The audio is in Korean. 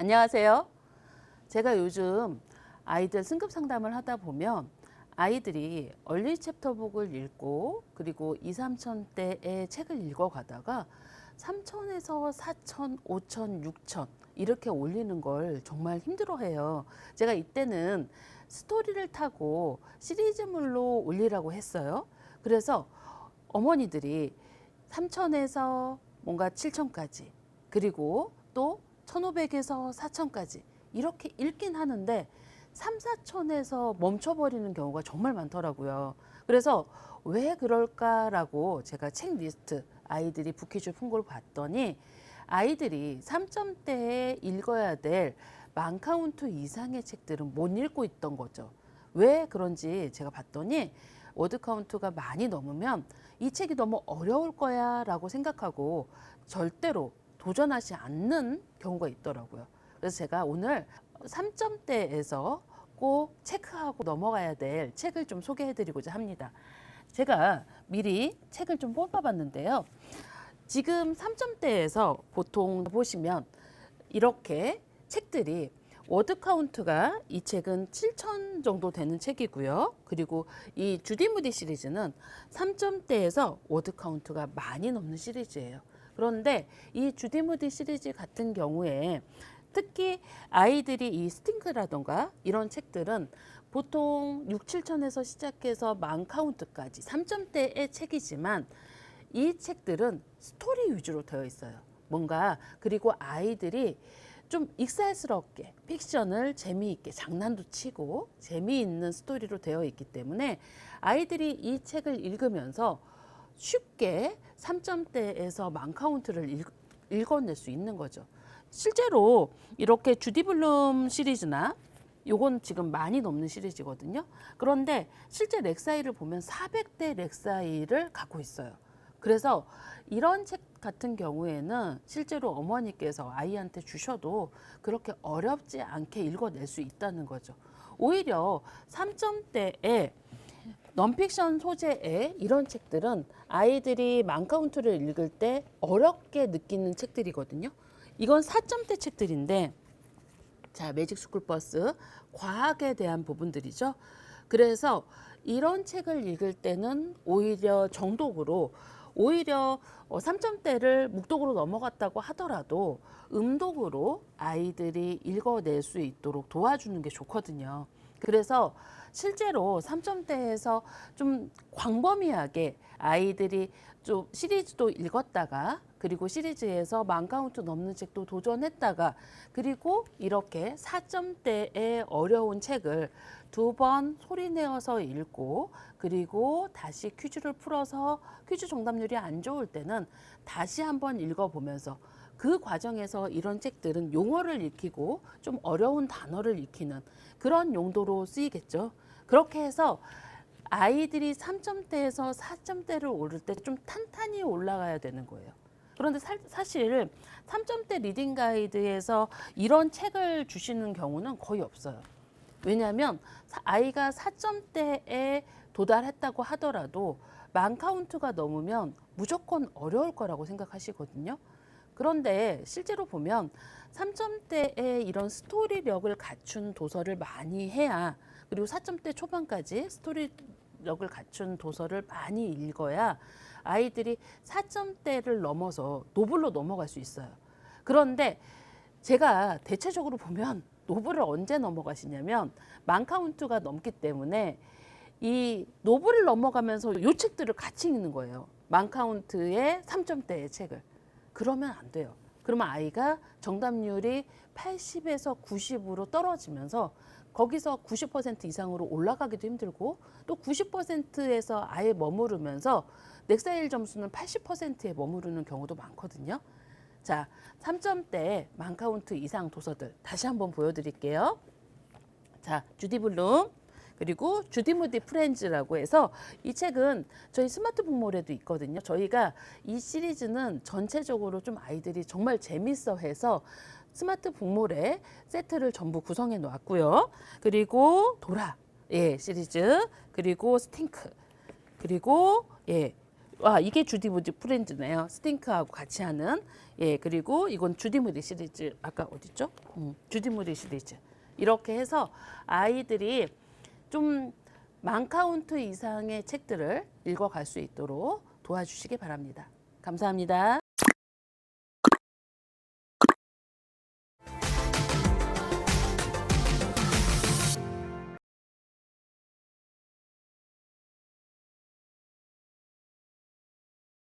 안녕하세요. 제가 요즘 아이들 승급 상담을 하다 보면 아이들이 얼리 챕터북을 읽고 그리고 2, 3천대의 책을 읽어가다가 3천에서 4천, 5천, 6천 이렇게 올리는 걸 정말 힘들어해요. 제가 이때는 스토리를 타고 시리즈물로 올리라고 했어요. 그래서 어머니들이 3천에서 뭔가 7천까지 그리고 또 1,500에서 4천까지 이렇게 읽긴 하는데 3, 4천에서 멈춰버리는 경우가 정말 많더라고요. 그래서 왜 그럴까라고 제가 책 리스트 아이들이 북퀴즈 풍고를 봤더니 아이들이 3점대에 읽어야 될 만 카운트 이상의 책들은 못 읽고 있던 거죠. 왜 그런지 제가 봤더니 워드 카운트가 많이 넘으면 이 책이 너무 어려울 거야 라고 생각하고 절대로 도전하지 않는 경우가 있더라고요. 그래서 제가 오늘 3점대에서 꼭 체크하고 넘어가야 될 책을 좀 소개해 드리고자 합니다. 제가 미리 책을 좀 뽑아봤는데요. 지금 3점대에서 보통 보시면 이렇게 책들이 워드 카운트가 이 책은 7천 정도 되는 책이고요. 그리고 이 주디 무디 시리즈는 3점대에서 워드 카운트가 많이 넘는 시리즈예요. 그런데 이 주디 무디 시리즈 같은 경우에 특히 아이들이 이 스팅크라던가 이런 책들은 보통 6, 7천에서 시작해서 만 카운트까지 3점대의 책이지만 이 책들은 스토리 위주로 되어 있어요. 뭔가 그리고 아이들이 좀 익살스럽게 픽션을 재미있게 장난도 치고 재미있는 스토리로 되어 있기 때문에 아이들이 이 책을 읽으면서 쉽게 3점대에서 만 카운트를 읽어낼 수 있는 거죠. 실제로 이렇게 주디 블룸 시리즈나 요건 지금 많이 넘는 시리즈거든요. 그런데 실제 렉사이를 보면 400대 렉사이를 갖고 있어요. 그래서 이런 책 같은 경우에는 실제로 어머니께서 아이한테 주셔도 그렇게 어렵지 않게 읽어낼 수 있다는 거죠. 오히려 3점대에 넌픽션 소재의 이런 책들은 아이들이 만 카운트를 읽을 때 어렵게 느끼는 책들이거든요. 이건 4점대 책들인데 자, 매직 스쿨버스 과학에 대한 부분들이죠. 그래서 이런 책을 읽을 때는 오히려 정독으로 오히려 3점대를 묵독으로 넘어갔다고 하더라도 음독으로 아이들이 읽어낼 수 있도록 도와주는 게 좋거든요. 그래서 실제로 3점대에서 좀 광범위하게 아이들이 좀 시리즈도 읽었다가 그리고 시리즈에서 만 카운트 넘는 책도 도전했다가 그리고 이렇게 4점대의 어려운 책을 2번 소리내어서 읽고 그리고 다시 퀴즈를 풀어서 퀴즈 정답률이 안 좋을 때는 다시 한번 읽어보면서 그 과정에서 이런 책들은 용어를 익히고 좀 어려운 단어를 익히는 그런 용도로 쓰이겠죠. 그렇게 해서 아이들이 3점대에서 4점대를 오를 때 좀 탄탄히 올라가야 되는 거예요. 그런데 사실 3점대 리딩 가이드에서 이런 책을 주시는 경우는 거의 없어요. 왜냐하면 아이가 4점대에 도달했다고 하더라도 만 카운트가 넘으면 무조건 어려울 거라고 생각하시거든요. 그런데 실제로 보면 3점대에 이런 스토리력을 갖춘 도서를 많이 해야 그리고 4점대 초반까지 스토리력을 갖춘 도서를 많이 읽어야 아이들이 4점대를 넘어서 노블로 넘어갈 수 있어요. 그런데 제가 대체적으로 보면 노블을 언제 넘어가시냐면 만 카운트가 넘기 때문에 이 노블을 넘어가면서 요 책들을 같이 읽는 거예요. 만 카운트의 3점대의 책을. 그러면 안 돼요. 그러면 아이가 정답률이 80에서 90으로 떨어지면서 거기서 90% 이상으로 올라가기도 힘들고 또 90%에서 아예 머무르면서 넥사일 점수는 80%에 머무르는 경우도 많거든요. 자, 3점대 만 카운트 이상 도서들 다시 한번 보여드릴게요. 자, 주디 블룸 그리고 주디 무디 프렌즈라고 해서 이 책은 저희 스마트 북몰에도 있거든요. 저희가 이 시리즈는 전체적으로 좀 아이들이 정말 재밌어 해서 스마트 북몰에 세트를 전부 구성해 놓았고요. 그리고 도라 시리즈 그리고 스팅크 그리고 와, 이게 주디 무디 프렌즈네요. 스팅크하고 같이 하는. 예, 그리고 이건 주디 무디 시리즈. 아까 어딨죠? 주디 무디 시리즈. 이렇게 해서 아이들이 좀 만 카운트 이상의 책들을 읽어갈 수 있도록 도와주시기 바랍니다. 감사합니다.